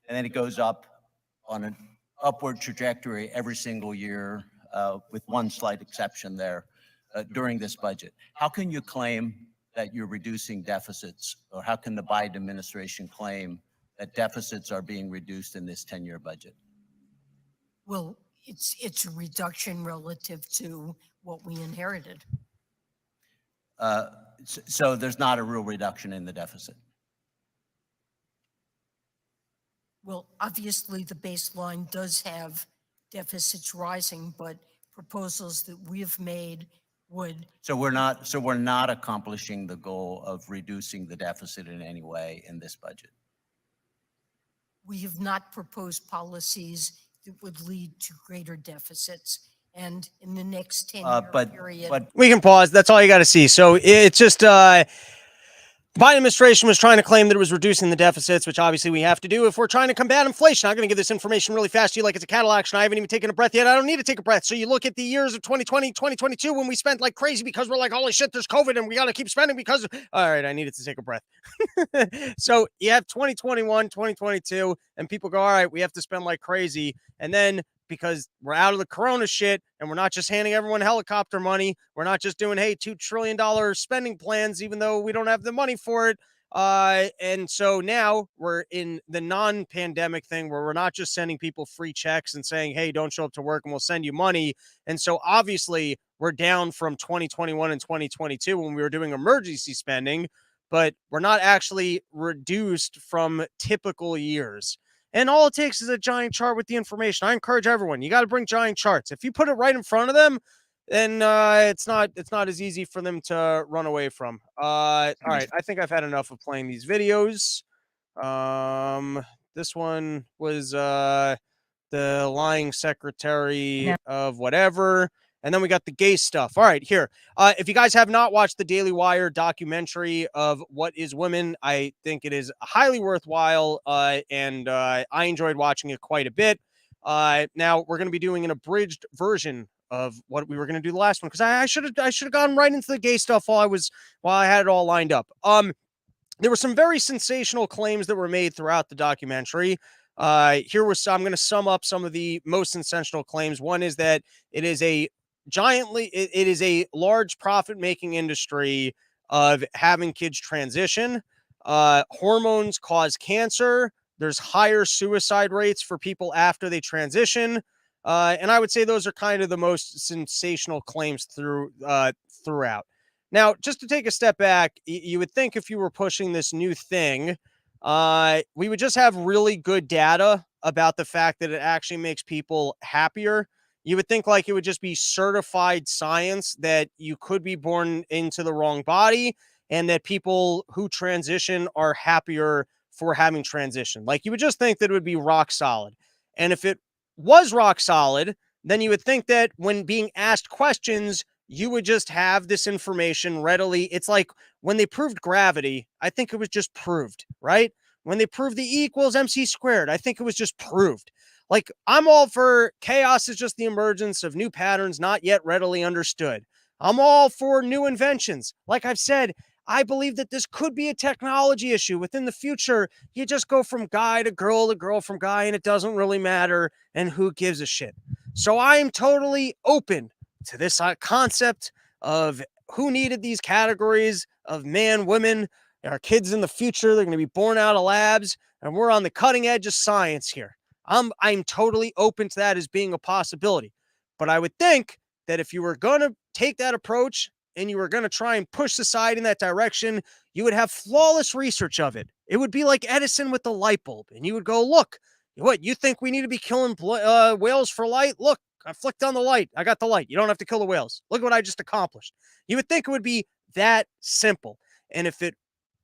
And then it goes up on an upward trajectory every single year, with one slight exception there during this budget. How can you claim that you're reducing deficits, or how can the Biden administration claim that deficits are being reduced in this 10-year budget? Well, it's a reduction relative to what we inherited. So there's not a real reduction in the deficit. Well, obviously, the baseline does have deficits rising, but proposals that we've made would. So we're not accomplishing the goal of reducing the deficit in any way in this budget. We have not proposed policies that would lead to greater deficits. And in the next 10-year period. But We can pause. That's all you got to see. So it's just Biden administration was trying to claim that it was reducing the deficits, which obviously we have to do if we're trying to combat inflation. I'm going to give this information really fast to you like it's a cattle auction. I haven't even taken a breath yet. I don't need to take a breath. So you look at the years of 2020, 2022, when we spent like crazy because we're like, holy shit, there's COVID and we got to keep spending because, all right, I needed to take a breath. So you have 2021, 2022, and people go, all right, we have to spend like crazy. And then because we're out of the corona shit and we're not just handing everyone helicopter money. We're not just doing, hey, $2 trillion spending plans, even though we don't have the money for it. And so now we're in the non-pandemic thing where we're not just sending people free checks and saying, hey, don't show up to work and we'll send you money. And so obviously we're down from 2021 and 2022 when we were doing emergency spending, but we're not actually reduced from typical years. And all it takes is a giant chart with the information. I encourage everyone, you got to bring giant charts. If you put it right in front of them, then it's not as easy for them to run away from. All right, I think I've had enough of playing these videos. This one was the lying secretary of whatever. And then we got the gay stuff. All right, here. If you guys have not watched the Daily Wire documentary of What is Women, I think it is highly worthwhile, and I enjoyed watching it quite a bit. Now we're going to be doing an abridged version of what we were going to do the last one because I should have gone right into the gay stuff while I had it all lined up. There were some very sensational claims that were made throughout the documentary. I'm going to sum up some of the most sensational claims. One is that it is a it is a large profit-making industry of having kids transition. Hormones cause cancer. There's higher suicide rates for people after they transition. And I would say those are kind of the most sensational claims throughout. Now, just to take a step back, you would think if you were pushing this new thing, we would just have really good data about the fact that it actually makes people happier. You would think like it would just be certified science that you could be born into the wrong body and that people who transition are happier for having transition. Like you would just think that it would be rock solid. And if it was rock solid, then you would think that when being asked questions, you would just have this information readily. It's like when they proved gravity, I think it was just proved, right? When they proved the E equals MC squared, I think it was just proved. Like, I'm all for chaos is just the emergence of new patterns not yet readily understood. I'm all for new inventions. Like I've said, I believe that this could be a technology issue. Within the future, you just go from guy to girl from guy, and it doesn't really matter, and who gives a shit. So I am totally open to this concept of who needed these categories of man, women, our kids in the future. They're going to be born out of labs, and we're on the cutting edge of science here. I'm totally open to that as being a possibility. But I would think that if you were going to take that approach and you were going to try and push society in that direction, you would have flawless research of it. It would be like Edison with the light bulb. And you would go, look, what, you think we need to be killing whales for light? Look, I flicked on the light. I got the light. You don't have to kill the whales. Look what I just accomplished. You would think it would be that simple. And if it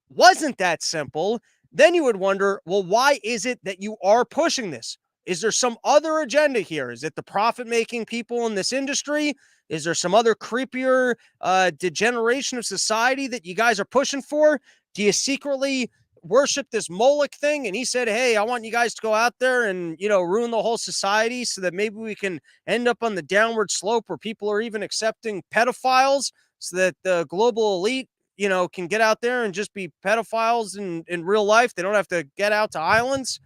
wasn't that simple, then you would wonder, well, why is it that you are pushing this? Is there some other agenda here? Is it the profit-making people in this industry? Is there some other creepier degeneration of society that you guys are pushing for? Do you secretly worship this Moloch thing? And he said, hey, I want you guys to go out there and, ruin the whole society so that maybe we can end up on the downward slope where people are even accepting pedophiles so that the global elite can get out there and just be pedophiles in real life. They don't have to get out to islands.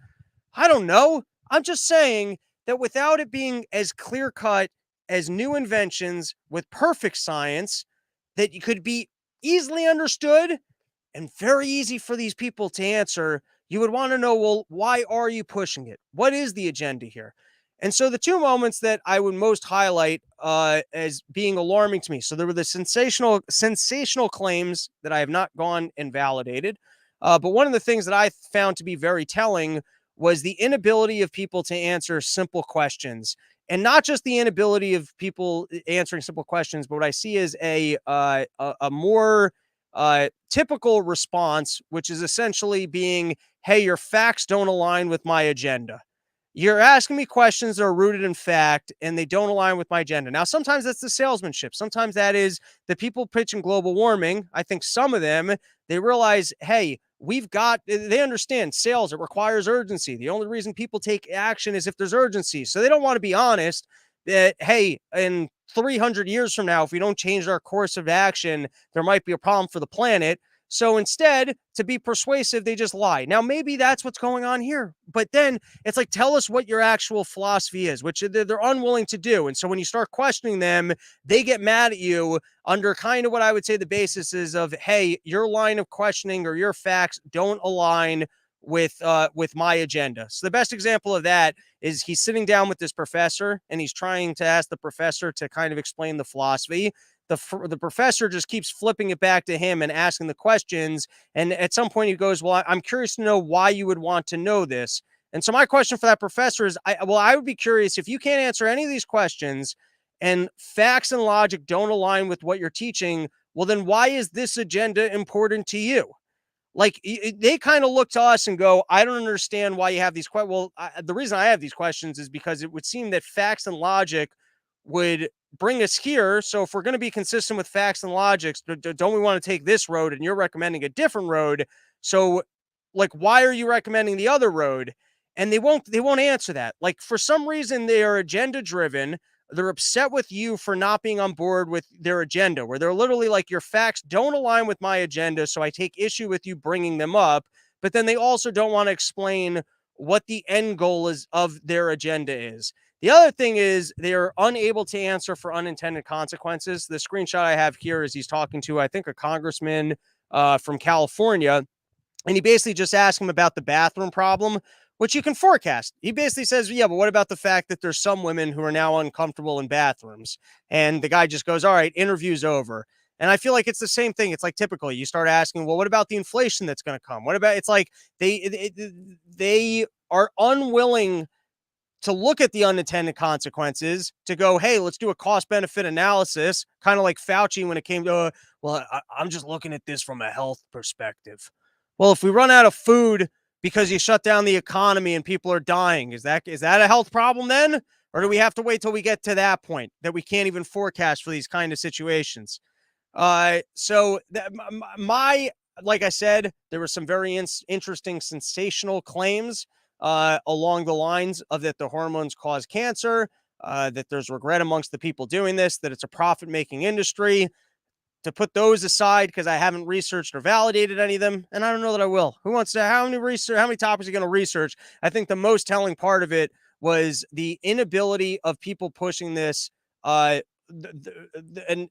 I don't know. I'm just saying that without it being as clear cut as new inventions with perfect science, that you could be easily understood and very easy for these people to answer, you would want to know, well, why are you pushing it? What is the agenda here? And so the two moments that I would most highlight as being alarming to me. So there were the sensational claims that I have not gone and validated. But one of the things that I found to be very telling was the inability of people to answer simple questions. And not just the inability of people answering simple questions, but what I see is a more typical response, which is essentially being, hey, your facts don't align with my agenda. You're asking me questions that are rooted in fact, and they don't align with my agenda. Now, sometimes that's the salesmanship. Sometimes that is the people pitching global warming. I think some of them, they realize, hey, they understand sales, it requires urgency. The only reason people take action is if there's urgency. So they don't want to be honest that, hey, in 300 years from now, if we don't change our course of action, there might be a problem for the planet. So instead, to be persuasive, they just lie. Now, maybe that's what's going on here. But then it's like, tell us what your actual philosophy is, which they're unwilling to do. And so when you start questioning them, they get mad at you under kind of what I would say the basis is of, hey, your line of questioning or your facts don't align with my agenda. So the best example of that is he's sitting down with this professor and he's trying to ask the professor to kind of explain the philosophy. The professor just keeps flipping it back to him and asking the questions. And at some point he goes, well, I'm curious to know why you would want to know this. And so my question for that professor is, I would be curious if you can't answer any of these questions and facts and logic don't align with what you're teaching, well, then why is this agenda important to you? Like they kind of look to us and go, I don't understand why you have these questions. Well, the reason I have these questions is because it would seem that facts and logic would bring us here. So if we're going to be consistent with facts and logics, don't we want to take this road and you're recommending a different road? So like, why are you recommending the other road? And they won't answer that. Like for some reason they are agenda driven. They're upset with you for not being on board with their agenda, where they're literally like, your facts don't align with my agenda. So I take issue with you bringing them up. But then they also don't want to explain what the end goal is of their agenda is. The other thing is they're unable to answer for unintended consequences. The screenshot I have here is he's talking to, I think, a congressman from California, and he basically just asked him about the bathroom problem, which you can forecast. He basically says, yeah, but what about the fact that there's some women who are now uncomfortable in bathrooms? And the guy just goes, all right, interview's over. And I feel like it's the same thing. It's like typically you start asking, well, what about the inflation that's going to come? What about, it's like they are unwilling to look at the unintended consequences, to go, hey, let's do a cost benefit analysis, kind of like Fauci when it came to, well, I'm just looking at this from a health perspective. Well, if we run out of food because you shut down the economy and people are dying, is that a health problem then? Or do we have to wait till we get to that point that we can't even forecast for these kind of situations? So my, like I said, there were some very interesting, sensational claims along the lines of that the hormones cause cancer, that there's regret amongst the people doing this, that it's a profit-making industry. To put those aside, because I haven't researched or validated any of them, and I don't know that I will. Who wants to? How many topics are you going to research? I think the most telling part of it was the inability of people pushing this, an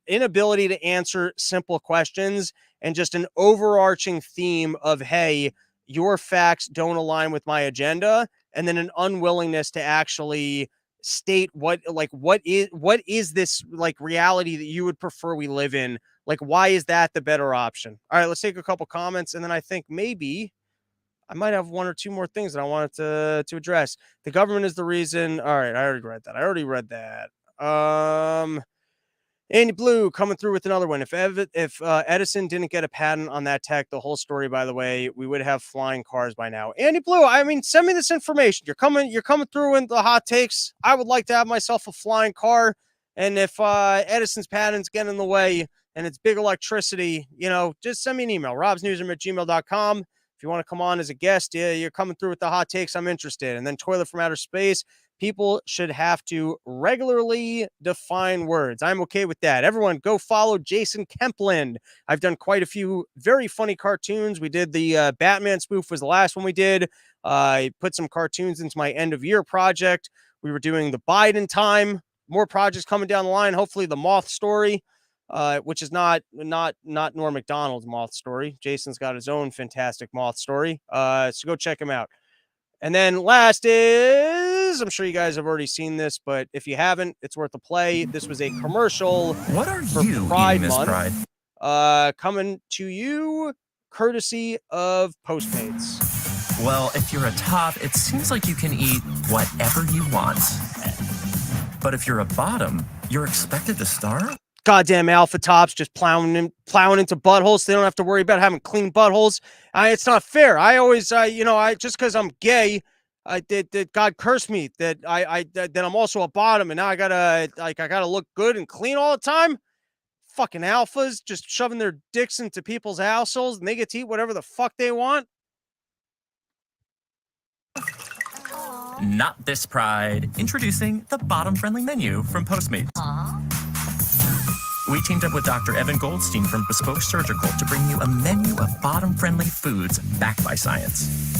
inability to answer simple questions, and just an overarching theme of, hey, your facts don't align with my agenda, and then an unwillingness to actually state what is this like reality that you would prefer we live in. Like, why is that the better option? All right, let's take a couple comments, and then I think maybe I might have one or two more things that I wanted to address. The government is the reason. All right, I already read that. Andy Blue coming through with another one. If Edison didn't get a patent on that tech, the whole story, by the way, we would have flying cars by now. Andy Blue, I mean, send me this information. You're coming through in the hot takes. I would like to have myself a flying car. And if Edison's patents get in the way and it's big electricity, just send me an email, robsnewsroom@gmail.com. If you want to come on as a guest, yeah, you're coming through with the hot takes, I'm interested. And then Toilet from Outer Space. People should have to regularly define words. I'm okay with that. Everyone, go follow Jason Kempland. I've done quite a few very funny cartoons. We did the Batman spoof was the last one we did. I put some cartoons into my end of year project. We were doing the Biden time. More projects coming down the line. Hopefully the Moth story, which is not Norm Macdonald's Moth story. Jason's got his own fantastic Moth story. So go check him out. And then last is, I'm sure you guys have already seen this, but if you haven't, it's worth a play. This was a commercial What are for you Pride eating, Miss Month, Pride? coming to you courtesy of Postmates. Well, if you're a top, it seems like you can eat whatever you want. But if you're a bottom, you're expected to starve? Goddamn alpha tops just plowing into buttholes. So they don't have to worry about having clean buttholes. It's not fair. I always, just because I'm gay, that God cursed me that that I'm also a bottom, and now I gotta look good and clean all the time. Fucking alphas just shoving their dicks into people's households, and they get to eat whatever the fuck they want. Not this Pride. Introducing the bottom-friendly menu from Postmates. We teamed up with Dr. Evan Goldstein from Bespoke Surgical to bring you a menu of bottom-friendly foods backed by science.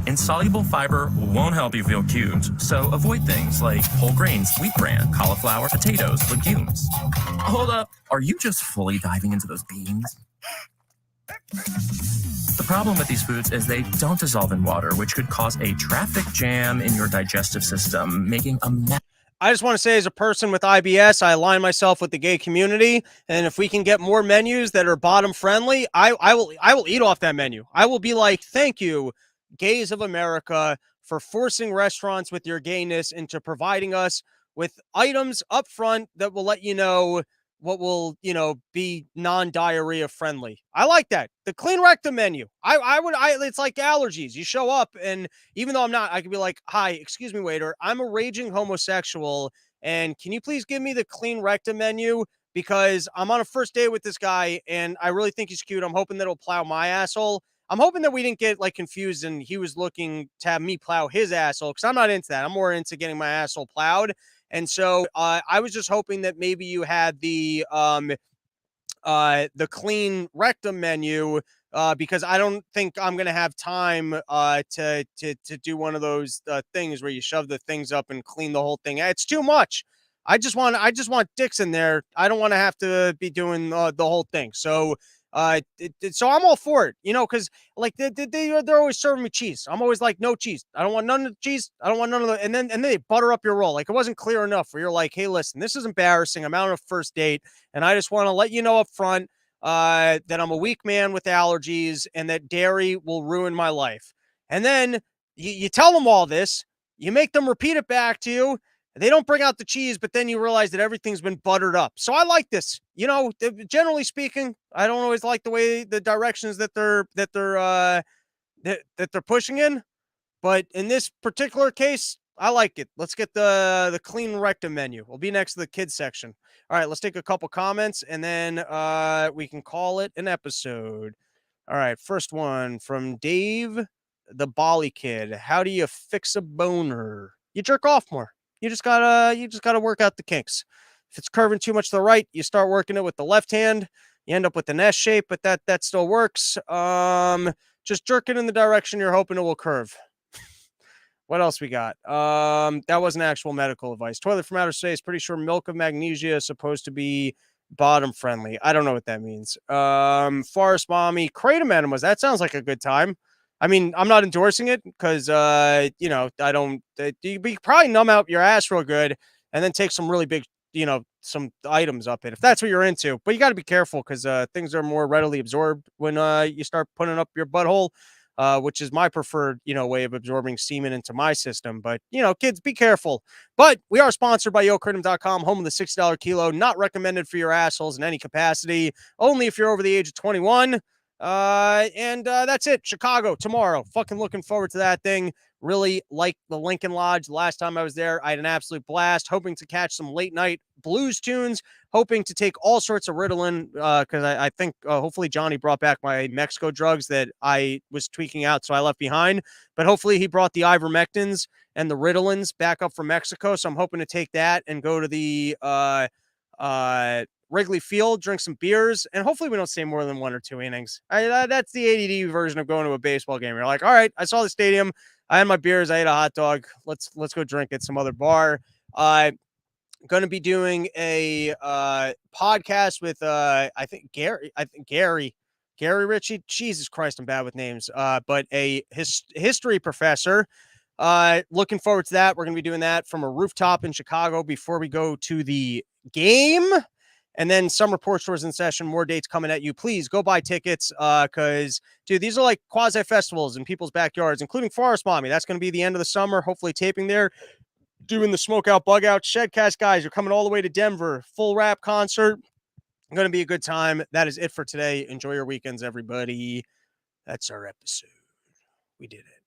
Insoluble fiber won't help you feel cute, so avoid things like whole grains, wheat bran, cauliflower, potatoes, legumes. Hold up, are you just fully diving into those beans? The problem with these foods is they don't dissolve in water, which could cause a traffic jam in your digestive system, making a mess. I just want to say, as a person with IBS, I align myself with the gay community, and if we can get more menus that are bottom friendly, I will eat off that menu. I will be like, thank you, gays of America, for forcing restaurants with your gayness into providing us with items up front that will let you know what will, be non-diarrhea friendly. I like that. The clean rectum menu. It's like allergies. You show up, and even though I'm not, I can be like, hi, excuse me, waiter, I'm a raging homosexual, and can you please give me the clean rectum menu? Because I'm on a first date with this guy, and I really think he's cute. I'm hoping that he'll plow my asshole. I'm hoping that we didn't get confused and he was looking to have me plow his asshole, because I'm not into that. I'm more into getting my asshole plowed. And so I was just hoping that maybe you had the clean rectum menu because I don't think I'm gonna have time to do one of those things where you shove the things up and clean the whole thing. It's too much. I just want dicks in there. I don't want to have to be doing the whole thing. So so I'm all for it, because like they're always serving me cheese. I'm always like, no cheese. I don't want none of the cheese. I don't want none of the. And then they butter up your roll. Like it wasn't clear enough where you're like, hey, listen, this is embarrassing. I'm out on a first date, and I just want to let you know up front that I'm a weak man with allergies and that dairy will ruin my life. And then you tell them all this, you make them repeat it back to you. They don't bring out the cheese, but then you realize that everything's been buttered up. So I like this. Generally speaking, I don't always like the way the directions that they're pushing in, but in this particular case, I like it. Let's get the clean rectum menu. We'll be next to the kids section. All right, let's take a couple comments and then we can call it an episode. All right, first one from Dave the Bali Kid. How do you fix a boner? You jerk off more. You just gotta work out the kinks. If it's curving too much to the right, you start working it with the left hand. You end up with an S shape, but that still works. Just jerk it in the direction you're hoping it will curve. What else we got? That wasn't actual medical advice. Toilet from outer space. Pretty sure milk of magnesia is supposed to be bottom friendly. I don't know what that means. Forest mommy, kratom enemas. That sounds like a good time. I mean, I'm not endorsing it because, I don't. You probably numb out your ass real good and then take some really big, some items up it if that's what you're into. But you got to be careful because things are more readily absorbed when you start putting up your butthole. Which is my preferred, way of absorbing semen into my system. But, kids, be careful. But we are sponsored by YoKratom.com, home of the $60 kilo, not recommended for your assholes in any capacity, only if you're over the age of 21. And that's it. Chicago tomorrow. Fucking looking forward to that thing. Really like the Lincoln Lodge. Last time I was there, I had an absolute blast, hoping to catch some late night blues tunes, hoping to take all sorts of Ritalin because I think hopefully Johnny brought back my Mexico drugs that I was tweaking out, so I left behind. But hopefully he brought the ivermectins and the Ritalins back up from Mexico, so I'm hoping to take that and go to the Wrigley Field, drink some beers, and hopefully we don't stay more than 1 or 2 innings. That's the ADD version of going to a baseball game. You're like, all right, I saw the stadium. I had my beers. I ate a hot dog. Let's go drink at some other bar. Going to be doing a podcast with I think Gary Ritchie. Jesus Christ, I'm bad with names. But a history professor. Looking forward to that. We're going to be doing that from a rooftop in Chicago before we go to the game. And then some report stores in session, more dates coming at you. Please go buy tickets because, dude, these are like quasi-festivals in people's backyards, including Forest Mommy. That's going to be the end of the summer, hopefully taping there, doing the Smoke Out Bug Out. Shedcast guys are coming all the way to Denver. Full rap concert. Going to be a good time. That is it for today. Enjoy your weekends, everybody. That's our episode. We did it.